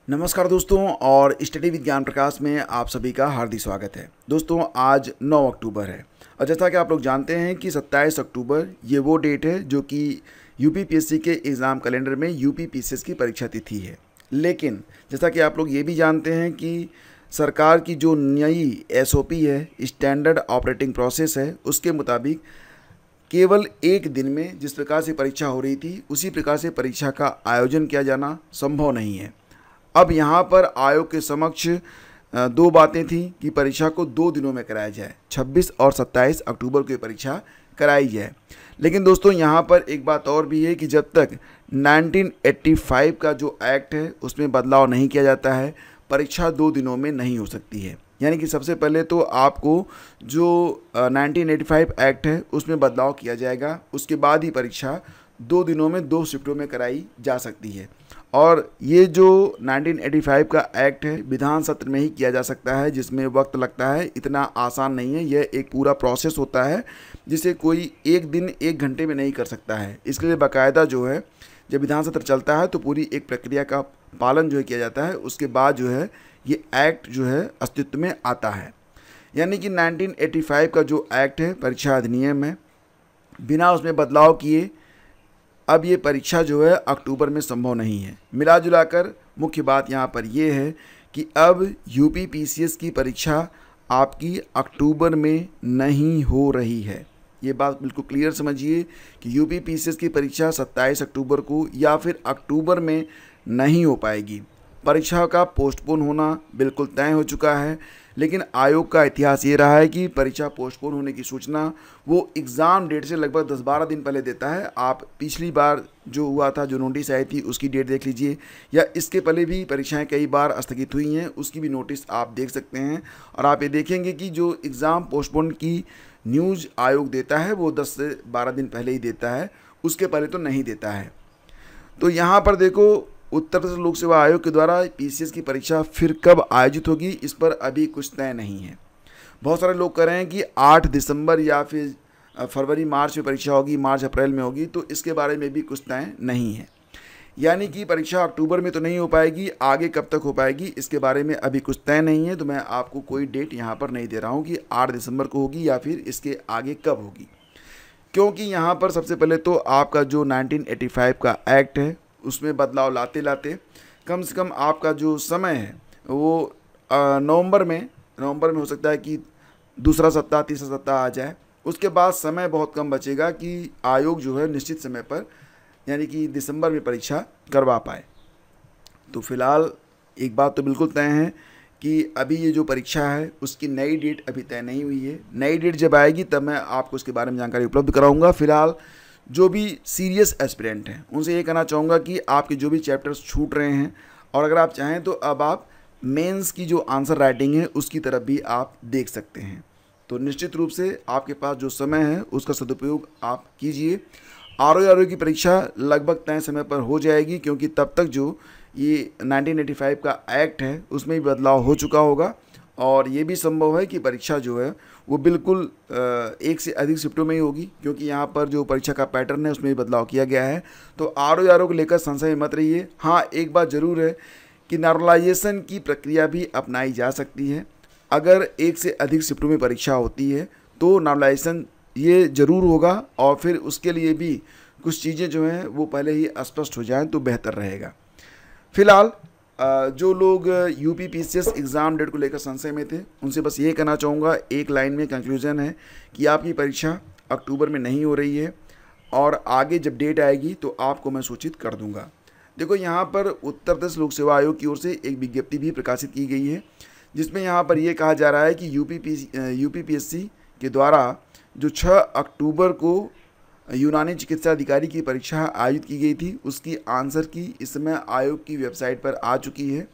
नमस्कार दोस्तों, और स्टडी विद ज्ञान प्रकाश में आप सभी का हार्दिक स्वागत है। दोस्तों आज 9 अक्टूबर है और जैसा कि आप लोग जानते हैं कि 27 अक्टूबर ये वो डेट है जो कि यूपीपीएससी के एग्ज़ाम कैलेंडर में यूपीपीसीएस की परीक्षा तिथि है। लेकिन जैसा कि आप लोग ये भी जानते हैं कि सरकार की जो नई एसओपी है, स्टैंडर्ड ऑपरेटिंग प्रोसेस है, उसके मुताबिक केवल एक दिन में जिस प्रकार से परीक्षा हो रही थी उसी प्रकार से परीक्षा का आयोजन किया जाना संभव नहीं है। अब यहाँ पर आयोग के समक्ष दो बातें थी कि परीक्षा को 2 दिनों में कराया जाए, 26 और 27 अक्टूबर को ये परीक्षा कराई जाए। लेकिन दोस्तों यहाँ पर एक बात और भी है कि जब तक 1985 का जो एक्ट है उसमें बदलाव नहीं किया जाता है, परीक्षा 2 दिनों में नहीं हो सकती है। यानी कि सबसे पहले तो आपको जो 1985 एक्ट है उसमें बदलाव किया जाएगा, उसके बाद ही परीक्षा 2 दिनों में 2 शिफ्टों में कराई जा सकती है। और ये जो 1985 का एक्ट है विधान सत्र में ही किया जा सकता है, जिसमें वक्त लगता है, इतना आसान नहीं है। यह एक पूरा प्रोसेस होता है जिसे कोई एक दिन 1 घंटे में नहीं कर सकता है। इसके लिए बाकायदा जो है जब विधान सत्र चलता है तो पूरी एक प्रक्रिया का पालन जो है किया जाता है, उसके बाद जो है ये एक्ट जो है अस्तित्व में आता है। यानी कि 1985 का जो एक्ट है परीक्षा अधिनियम है, बिना उसमें बदलाव किए अब ये परीक्षा जो है अक्टूबर में संभव नहीं है। मिला जुलाकर मुख्य बात यहाँ पर ये है कि अब यूपीपीसीएस की परीक्षा आपकी अक्टूबर में नहीं हो रही है। ये बात बिल्कुल क्लियर समझिए कि यूपीपीसीएस की परीक्षा 27 अक्टूबर को या फिर अक्टूबर में नहीं हो पाएगी। परीक्षा का पोस्टपोन होना बिल्कुल तय हो चुका है। लेकिन आयोग का इतिहास ये रहा है कि परीक्षा पोस्टपोन होने की सूचना वो एग्ज़ाम डेट से लगभग 10-12 दिन पहले देता है। आप पिछली बार जो हुआ था, जो नोटिस आई थी, उसकी डेट देख लीजिए, या इसके पहले भी परीक्षाएं कई बार स्थगित हुई हैं, उसकी भी नोटिस आप देख सकते हैं। और आप ये देखेंगे कि जो एग्ज़ाम पोस्टपोन की न्यूज़ आयोग देता है वो 10 से 12 दिन पहले ही देता है, उसके पहले तो नहीं देता है। तो यहाँ पर देखो, उत्तर प्रदेश लोक सेवा आयोग के द्वारा पीसीएस की परीक्षा फिर कब आयोजित होगी इस पर अभी कुछ तय नहीं है। बहुत सारे लोग कह रहे हैं कि 8 दिसंबर या फिर फरवरी मार्च में परीक्षा होगी, मार्च अप्रैल में होगी, तो इसके बारे में भी कुछ तय नहीं है। यानी कि परीक्षा अक्टूबर में तो नहीं हो पाएगी, आगे कब तक हो पाएगी इसके बारे में अभी कुछ तय नहीं है। तो मैं आपको कोई डेट यहाँ पर नहीं दे रहा हूँ कि 8 दिसंबर को होगी या फिर इसके आगे कब होगी, क्योंकि यहाँ पर सबसे पहले तो आपका जो 1985 का एक्ट है उसमें बदलाव लाते लाते कम से कम आपका जो समय है वो नवंबर में हो सकता है कि दूसरा सप्ताह, तीसरा सप्ताह आ जाए। उसके बाद समय बहुत कम बचेगा कि आयोग जो है निश्चित समय पर यानी कि दिसंबर में परीक्षा करवा पाए। तो फिलहाल एक बात तो बिल्कुल तय है कि अभी ये जो परीक्षा है उसकी नई डेट अभी तय नहीं हुई है। नई डेट जब आएगी तब मैं आपको उसके बारे में जानकारी उपलब्ध कराऊंगा। फिलहाल जो भी सीरियस एस्पिरेंट हैं उनसे ये कहना चाहूँगा कि आपके जो भी चैप्टर्स छूट रहे हैं, और अगर आप चाहें तो अब आप मेंस की जो आंसर राइटिंग है उसकी तरफ भी आप देख सकते हैं। तो निश्चित रूप से आपके पास जो समय है उसका सदुपयोग आप कीजिए। आरओ की परीक्षा लगभग तय समय पर हो जाएगी, क्योंकि तब तक जो ये 1985 का एक्ट है उसमें भी बदलाव हो चुका होगा, और ये भी संभव है कि परीक्षा जो है वो बिल्कुल 1 से अधिक शिफ्टों में ही होगी, क्योंकि यहाँ पर जो परीक्षा का पैटर्न है उसमें भी बदलाव किया गया है। तो आरओ को लेकर संशय मत रहिए। हाँ, एक बात ज़रूर है कि नॉर्मलाइजेशन की प्रक्रिया भी अपनाई जा सकती है। अगर 1 से अधिक शिफ्टों में परीक्षा होती है तो नॉर्मलाइजेशन ये ज़रूर होगा, और फिर उसके लिए भी कुछ चीज़ें जो हैं वो पहले ही स्पष्ट हो जाएँ तो बेहतर रहेगा। फिलहाल जो लोग यूपीपीसीएस एग्ज़ाम डेट को लेकर संशय में थे उनसे बस ये कहना चाहूँगा, एक लाइन में कंक्लूजन है कि आपकी परीक्षा अक्टूबर में नहीं हो रही है, और आगे जब डेट आएगी तो आपको मैं सूचित कर दूँगा। देखो, यहाँ पर उत्तर प्रदेश लोक सेवा आयोग की ओर से एक विज्ञप्ति भी प्रकाशित की गई है, जिसमें यहाँ पर ये कहा जा रहा है कि यूपीपीएससी के द्वारा जो 6 अक्टूबर को यूनानी चिकित्सा अधिकारी की परीक्षा आयोजित की गई थी उसकी आंसर की इस समय आयोग की वेबसाइट पर आ चुकी है,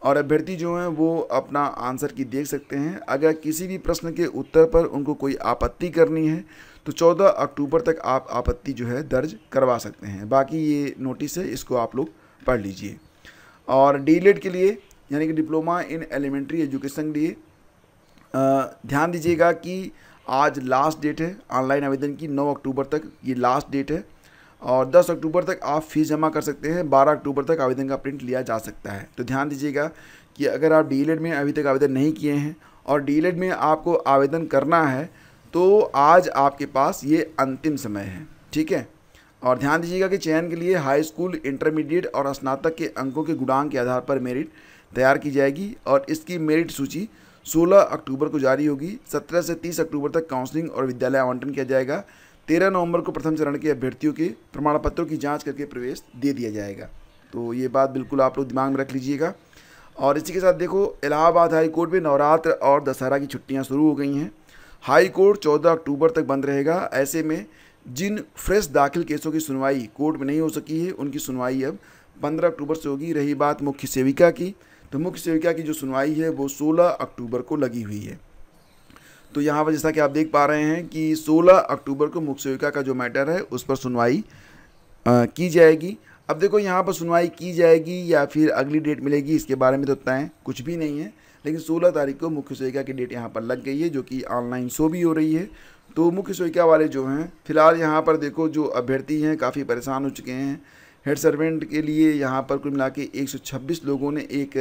और अभ्यर्थी जो हैं वो अपना आंसर की देख सकते हैं। अगर किसी भी प्रश्न के उत्तर पर उनको कोई आपत्ति करनी है तो 14 अक्टूबर तक आप आपत्ति जो है दर्ज करवा सकते हैं। बाकी ये नोटिस है, इसको आप लोग पढ़ लीजिए। और डीएलएड के लिए यानी कि डिप्लोमा इन एलिमेंट्री एजुकेशन के लिए ध्यान दीजिएगा कि आज लास्ट डेट है ऑनलाइन आवेदन की, 9 अक्टूबर तक ये लास्ट डेट है। और 10 अक्टूबर तक आप फीस जमा कर सकते हैं। 12 अक्टूबर तक आवेदन का प्रिंट लिया जा सकता है। तो ध्यान दीजिएगा कि अगर आप डीएलएड में अभी तक आवेदन नहीं किए हैं और डीएलएड में आपको आवेदन करना है तो आज आपके पास ये अंतिम समय है, ठीक है। और ध्यान दीजिएगा कि चयन के लिए हाई स्कूल, इंटरमीडिएट और स्नातक के अंकों के गुणांक के आधार पर मेरिट तैयार की जाएगी और इसकी मेरिट सूची 16 अक्टूबर को जारी होगी। 17 से 30 अक्टूबर तक काउंसलिंग और विद्यालय आवंटन किया जाएगा। 13 नवंबर को प्रथम चरण के अभ्यर्थियों के प्रमाण पत्रों की जांच करके प्रवेश दे दिया जाएगा। तो ये बात बिल्कुल आप लोग दिमाग में रख लीजिएगा। और इसी के साथ देखो, इलाहाबाद हाई कोर्ट में नवरात्र और दशहरा की छुट्टियां शुरू हो गई हैं। हाई कोर्ट 14 अक्टूबर तक बंद रहेगा। ऐसे में जिन फ्रेश दाखिल केसों की सुनवाई कोर्ट में नहीं हो सकी है उनकी सुनवाई अब 15 अक्टूबर से होगी। रही बात मुख्य सेविका की, तो मुख्य सेविका की जो सुनवाई है वो 16 अक्टूबर को लगी हुई है। तो यहाँ पर जैसा कि आप देख पा रहे हैं कि 16 अक्टूबर को मुख्य सेविका का जो मैटर है उस पर सुनवाई की जाएगी। अब देखो, यहाँ पर सुनवाई की जाएगी या फिर अगली डेट मिलेगी, इसके बारे में तो तय कुछ भी नहीं है, लेकिन 16 तारीख को मुख्य सेविका की डेट यहाँ पर लग गई है, जो कि ऑनलाइन शो भी हो रही है। तो मुख्य सेविका वाले जो हैं फिलहाल यहाँ पर देखो, जो अभ्यर्थी हैं काफ़ी परेशान हो चुके हैं। हेड सर्वेंट के लिए यहाँ पर कुल मिला के 126 लोगों ने एक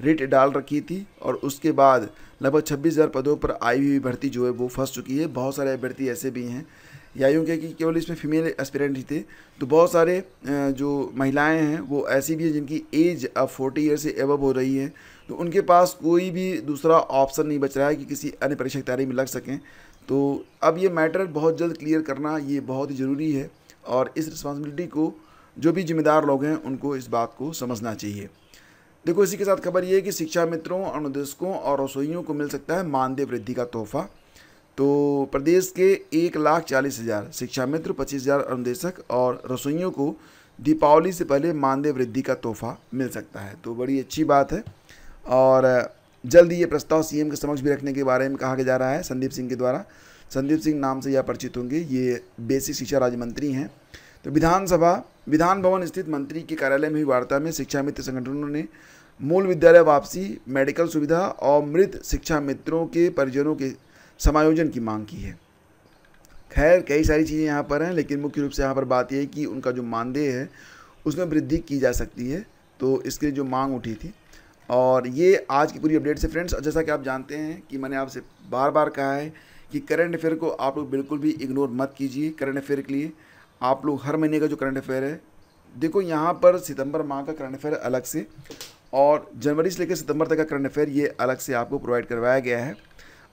रेट डाल रखी थी और उसके बाद लगभग 26,000 पदों पर आई हुई भर्ती जो है वो फंस चुकी है। बहुत सारे अभ्यर्थी ऐसे भी हैं, या यूँ कहें कि केवल इसमें फीमेल एस्पिरेंट ही थे, तो बहुत सारे जो महिलाएं हैं वो ऐसी भी हैं जिनकी एज अब 40 ईयर से एबव हो रही है, तो उनके पास कोई भी दूसरा ऑप्शन नहीं बच रहा है कि किसी अन्य परीक्षा की तैयारी में लग सकें। तो अब ये मैटर बहुत जल्द क्लियर करना ये बहुत ही ज़रूरी है और इस रिस्पॉन्सिबिलिटी को जो भी जिम्मेदार लोग हैं उनको इस बात को समझना चाहिए। देखो, इसी के साथ खबर ये है कि शिक्षा मित्रों, अनुदेशकों और रसोइयों को मिल सकता है मानदेय वृद्धि का तोहफा। तो प्रदेश के 1,40,000 शिक्षा मित्र, 25,000 अनुदेशक और रसोइयों को दीपावली से पहले मानदेय वृद्धि का तोहफा मिल सकता है। तो बड़ी अच्छी बात है और जल्द ये प्रस्ताव सीएम के समक्ष भी रखने के बारे में कहा जा रहा है संदीप सिंह के द्वारा। संदीप सिंह नाम से यह परिचित होंगे, ये बेसिक शिक्षा राज्य मंत्री हैं। तो विधान भवन स्थित मंत्री के कार्यालय में हुई वार्ता में शिक्षा मित्र संगठनों ने मूल विद्यालय वापसी, मेडिकल सुविधा और मृत शिक्षा मित्रों के परिजनों के समायोजन की मांग की है। खैर, कई सारी चीज़ें यहाँ पर हैं, लेकिन मुख्य रूप से यहाँ पर बात यह है कि उनका जो मानदेय है उसमें वृद्धि की जा सकती है। तो इसके लिए जो मांग उठी थी, और ये आज की पूरी अपडेट से फ्रेंड्स। जैसा कि आप जानते हैं कि मैंने आपसे बार बार कहा है कि करंट अफेयर को आप लोग बिल्कुल भी इग्नोर मत कीजिए। करंट अफेयर के लिए आप लोग हर महीने का जो करंट अफेयर है, देखो यहाँ पर सितंबर माह का करंट अफेयर अलग से और जनवरी से लेकर सितंबर तक का करंट अफेयर ये अलग से आपको प्रोवाइड करवाया गया है।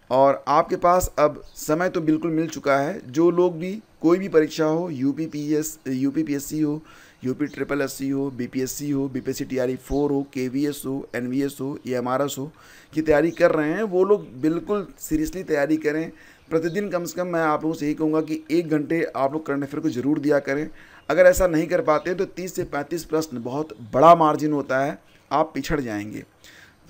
और आपके पास अब समय तो बिल्कुल मिल चुका है। जो लोग भी कोई भी परीक्षा हो, यूपीपीएससी हो, यूपी-SSC हो, बीपीएससी हो, बीपीएससी TRE-4 हो, KVS हो, NVS हो, EMRS हो की तैयारी कर रहे हैं, वो लोग बिल्कुल सीरियसली तैयारी करें। प्रतिदिन कम से कम मैं आप लोगों से यही कहूँगा कि 1 घंटे आप लोग करंट अफेयर को ज़रूर दिया करें। अगर ऐसा नहीं कर पाते तो 30 से 35 प्रश्न, बहुत बड़ा मार्जिन होता है, आप पिछड़ जाएंगे।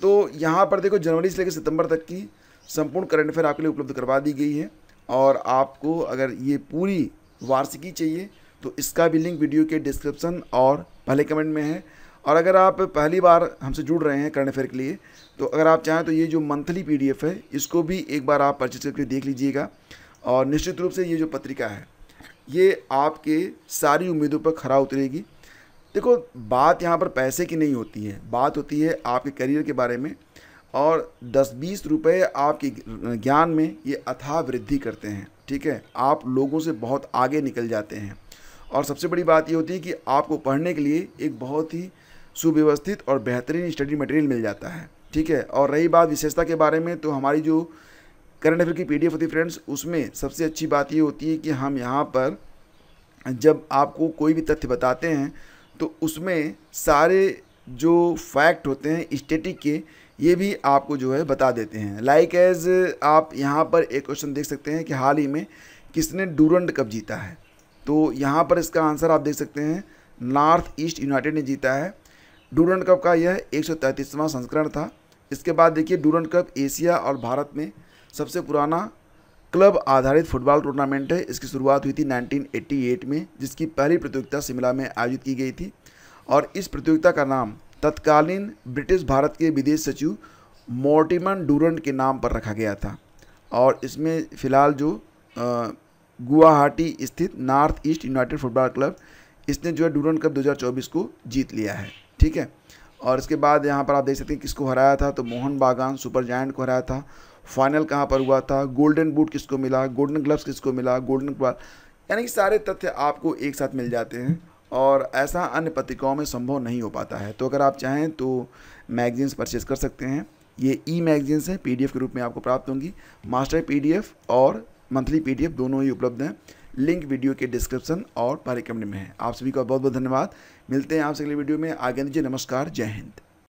तो यहाँ पर देखो, जनवरी से लेकर सितंबर तक की संपूर्ण करंट अफेयर आपके लिए उपलब्ध करवा दी गई है। और आपको अगर ये पूरी वार्षिकी चाहिए तो इसका भी लिंक वीडियो के डिस्क्रिप्शन और पहले कमेंट में है। और अगर आप पहली बार हमसे जुड़ रहे हैं करंट अफेयर के लिए, तो अगर आप चाहें तो ये जो मंथली PDF है इसको भी एक बार आप परचेज करके देख लीजिएगा। और निश्चित रूप से ये जो पत्रिका है ये आपके सारी उम्मीदों पर खरा उतरेगी। देखो, बात यहाँ पर पैसे की नहीं होती है, बात होती है आपके करियर के बारे में। और 10-20 रुपये आपके ज्ञान में ये अथाह वृद्धि करते हैं, ठीक है। आप लोगों से बहुत आगे निकल जाते हैं। और सबसे बड़ी बात ये होती है कि आपको पढ़ने के लिए एक बहुत ही सुव्यवस्थित और बेहतरीन स्टडी मटेरियल मिल जाता है, ठीक है। और रही बात विशेषता के बारे में, तो हमारी जो करंट अफेयर की PDF होती है फ्रेंड्स, उसमें सबसे अच्छी बात ये होती है कि हम यहाँ पर जब आपको कोई भी तथ्य बताते हैं तो उसमें सारे जो फैक्ट होते हैं स्टैटिक के, ये भी आपको जो है बता देते हैं। लाइक एज आप यहाँ पर एक क्वेश्चन देख सकते हैं कि हाल ही में किसने डूरंड कप जीता है। तो यहाँ पर इसका आंसर आप देख सकते हैं, नॉर्थ ईस्ट यूनाइटेड ने जीता है। डूरंड कप का यह 133वां संस्करण था। इसके बाद देखिए, डूरंड कप एशिया और भारत में सबसे पुराना क्लब आधारित फुटबॉल टूर्नामेंट है। इसकी शुरुआत हुई थी 1988 में, जिसकी पहली प्रतियोगिता शिमला में आयोजित की गई थी। और इस प्रतियोगिता का नाम तत्कालीन ब्रिटिश भारत के विदेश सचिव मॉर्टिमन डूरंड के नाम पर रखा गया था। और इसमें फ़िलहाल जो गुवाहाटी स्थित north east United football club, इसने जो है डूरंड कप 2024 को जीत लिया है। ठीक है, और इसके बाद यहाँ पर आप देख सकते हैं किसको हराया था, तो मोहन बागान सुपर जायंट को हराया था। फाइनल कहाँ पर हुआ था, गोल्डन बूट किसको मिला, गोल्डन ग्लव्स किसको मिला, गोल्डन बॉल, यानी कि सारे तथ्य आपको एक साथ मिल जाते हैं और ऐसा अन्य पत्रिकाओं में संभव नहीं हो पाता है। तो अगर आप चाहें तो मैगजीन्स परचेज कर सकते हैं। ये ई मैगजीन्स हैं, PDF के रूप में आपको प्राप्त होंगी। मास्टर PDF और मंथली PDF दोनों ही उपलब्ध हैं। लिंक वीडियो के डिस्क्रिप्शन और पहले कमेंट में है। आप सभी का बहुत बहुत धन्यवाद। मिलते हैं आपसे अगले वीडियो में। आगे दीजिए, नमस्कार, जय हिंद।